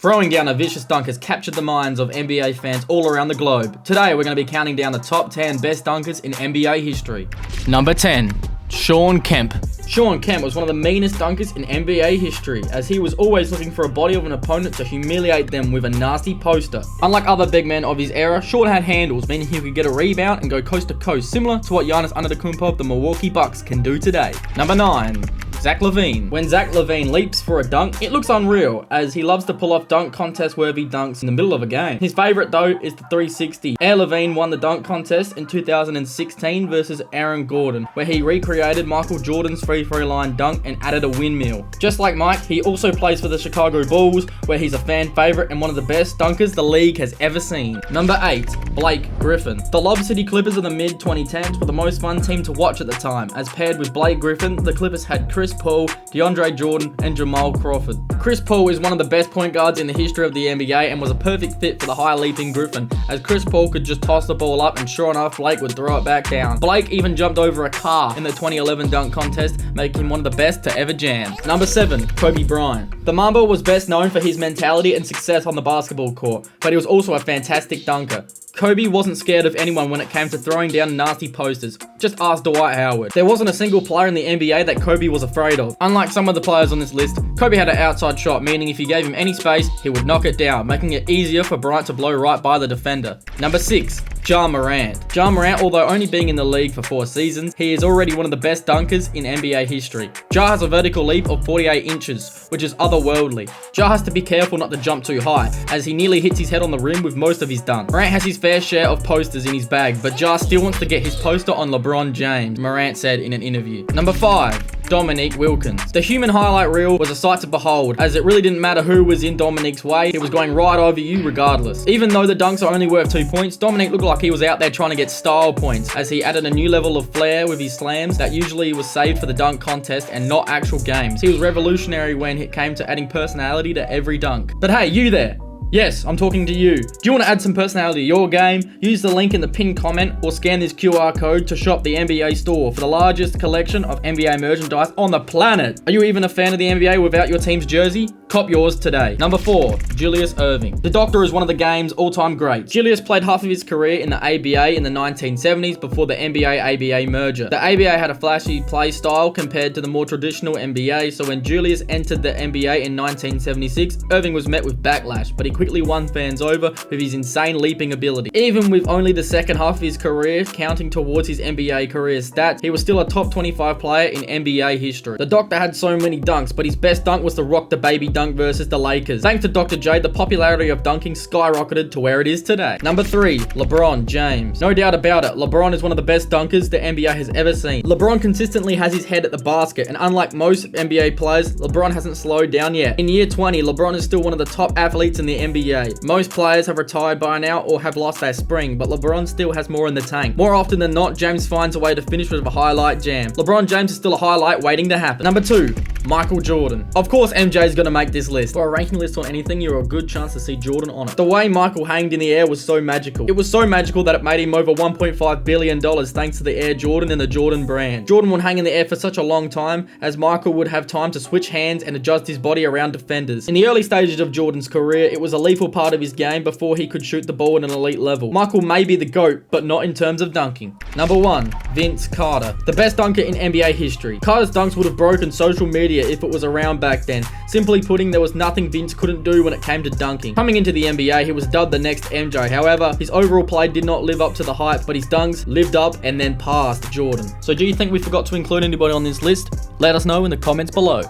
Throwing down a vicious dunk has captured the minds of NBA fans all around the globe. Today, we're going to be counting down the top 10 best dunkers in NBA history. Number 10. Shawn Kemp. Shawn Kemp was one of the meanest dunkers in NBA history, as he was always looking for a body of an opponent to humiliate them with a nasty poster. Unlike other big men of his era, Shawn had handles, meaning he could get a rebound and go coast to coast, similar to what Giannis Antetokounmpo of the Milwaukee Bucks can do today. Number 9. Zach Levine. When Zach Levine leaps for a dunk, it looks unreal, as he loves to pull off dunk contest-worthy dunks in the middle of a game. His favorite, though, is the 360. Levine won the dunk contest in 2016 versus Aaron Gordon, where he recreated Michael Jordan's free throw line dunk and added a windmill. Just like Mike, he also plays for the Chicago Bulls, where he's a fan favorite and one of the best dunkers the league has ever seen. Number 8. Blake Griffin. The Lob City Clippers of the mid-2010s were the most fun team to watch at the time, as paired with Blake Griffin, the Clippers had Chris Paul, DeAndre Jordan, and Jamal Crawford. Chris Paul is one of the best point guards in the history of the NBA and was a perfect fit for the high-leaping Griffin, as Chris Paul could just toss the ball up and sure enough, Blake would throw it back down. Blake even jumped over a car in the 2011 dunk contest, making him one of the best to ever jam. Number 7. Kobe Bryant. The Mamba was best known for his mentality and success on the basketball court, but he was also a fantastic dunker. Kobe wasn't scared of anyone when it came to throwing down nasty posters. Just ask Dwight Howard. There wasn't a single player in the NBA that Kobe was afraid of. Unlike some of the players on this list, Kobe had an outside shot, meaning if you gave him any space, he would knock it down, making it easier for Bryant to blow right by the defender. Number 6. Morant. Morant, although only being in the league for 4 seasons, he is already one of the best dunkers in NBA history. Has a vertical leap of 48 inches, which is otherworldly. Has to be careful not to jump too high, as he nearly hits his head on the rim with most of his dunks. Morant has his fair share of posters in his bag, but still wants to get his poster on LeBron James, Morant said in an interview. Number 5. Dominique Wilkins. The human highlight reel was a sight to behold, as it really didn't matter who was in Dominique's way, he was going right over you regardless. Even though the dunks are only worth 2 points, Dominique looked like he was out there trying to get style points, as he added a new level of flair with his slams that usually was saved for the dunk contest and not actual games. He was revolutionary when it came to adding personality to every dunk. But hey, you there! Yes, I'm talking to you. Do you want to add some personality to your game? Use the link in the pinned comment or scan this QR code to shop the NBA store for the largest collection of NBA merchandise on the planet. Are you even a fan of the NBA without your team's jersey? Cop yours today. Number 4. Julius Irving. The Doctor is one of the game's all-time greats. Julius played half of his career in the ABA in the 1970s before the NBA-ABA merger. The ABA had a flashy play style compared to the more traditional NBA, so when Julius entered the NBA in 1976, Irving was met with backlash, but he quickly won fans over with his insane leaping ability. Even with only the second half of his career counting towards his NBA career stats, he was still a top 25 player in NBA history. The Doctor had so many dunks, but his best dunk was the Rock the Baby dunk versus the Lakers. Thanks to Dr. J, the popularity of dunking skyrocketed to where it is today. Number 3. LeBron James. No doubt about it, LeBron is one of the best dunkers the NBA has ever seen. LeBron consistently has his head at the basket, and unlike most NBA players, LeBron hasn't slowed down yet. In year 20, LeBron is still one of the top athletes in the NBA. Most players have retired by now or have lost their spring, but LeBron still has more in the tank. More often than not, James finds a way to finish with a highlight jam. LeBron James is still a highlight waiting to happen. Number 2. Michael Jordan. Of course, MJ is going to make this list. For a ranking list or anything, you're a good chance to see Jordan on it. The way Michael hanged in the air was so magical. It was so magical that it made him over $1.5 billion thanks to the Air Jordan and the Jordan brand. Jordan would hang in the air for such a long time, as Michael would have time to switch hands and adjust his body around defenders. In the early stages of Jordan's career, it was a lethal part of his game before he could shoot the ball at an elite level. Michael may be the GOAT, but not in terms of dunking. Number 1. Vince Carter. The best dunker in NBA history. Carter's dunks would have broken social media if it was around back then. Simply putting, there was nothing Vince couldn't do when it came to dunking. Coming into the NBA, he was dubbed the next MJ. However, his overall play did not live up to the hype, but his dunks lived up and then passed Jordan. So do you think we forgot to include anybody on this list? Let us know in the comments below.